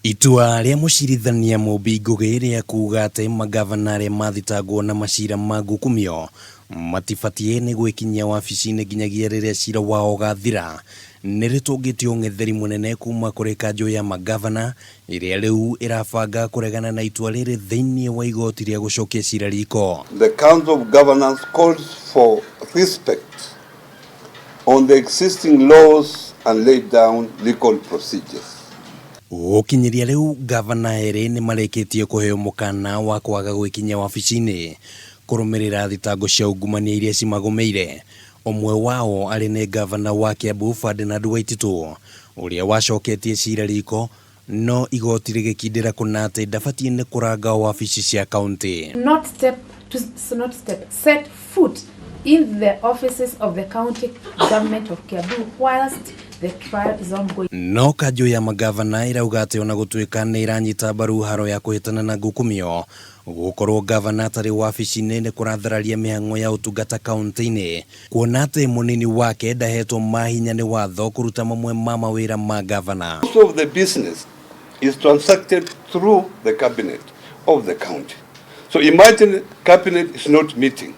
Itua ria mucirithania Mumbi Ngugi ria kuga ati mangavana aria mathitangwo na macira ma ngukumio matibatie ni gukinya wabici-ini nginyagia riria cira wao gathira niritungite ung'etheri munene kuma kuri Kanju ya mangavana iria riu irabanga kuregana na itua riri thiini wa igoti ria gucokia ciira riko. The Council of Governors calls for respect on the existing laws and laid down legal procedures. Gukinyiria riu gavana eri ni mareketie kuheo mukana wa kwaga gukinya wabici-ini kurumirira thitango cia ungumania iria cimagomeire. Omwe wao ari ni gavana wa Kiambu Waititu uria wacoketie ciira riko no igoti rigikindira kuna ati ndabatie ni kuranga wabici cia county. Set foot in the offices of the county government of Kiambu whilst the trial is ongoing. No Kanju ya mangavana irauga ati ona gutuika ni iranyita mbaru haro ya kuhitana na ngukumio gukorwo gavana atari wabici-ini ni kurathararia mihang'o ya utungata kaunti-ini kuona ati munini wake ndahetwo mahinya ni watho kuruta mamwe ma mawira ma gavana. Most of the business is transacted through the cabinet of the county. So imagine cabinet is not meeting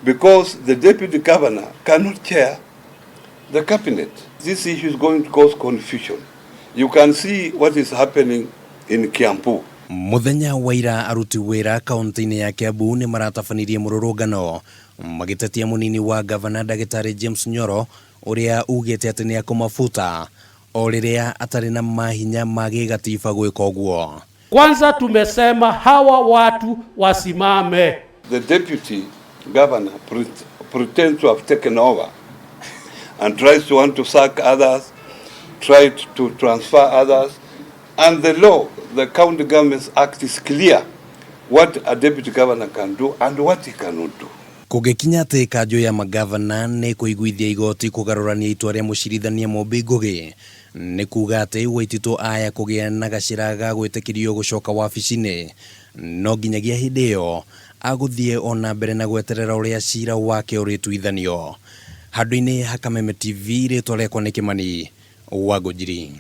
because the deputy governor cannot chair the cabinet. This issue is going to cause confusion. You can see what is happening in Kiambu. Muthenya wa ira aruti wira kaunti-ini ya Kiambu ni maratabanirie mururungano magitetia munini wa gavana Dagitari James Nyoro uria ugite ati ni akumafuta o riria atari na mahinya ma gigatiba gwika uguo. Kwanza tumesema hawa watu wasimame. The deputy governor pretends to have taken over and tries to want to sack others, tried to transfer others, and the law, the County Government's Act is clear what a deputy governor can do and what he cannot do. Kugikinya ati Kanju ya mangavana ni kuiguithia igoti kugarurania itua ria mucirithania Mumbi Ngugi ni kuga ati Waititu aya kugia na gacira ga gwitikirio gucoka wabici-ini no nginyagia hindi iyo aguthie ona mbere na gweterera uria cira wake urituithanio. Handu-ini ha Kameme TV ritwa riakwa ni Kimani wa Ngujiri.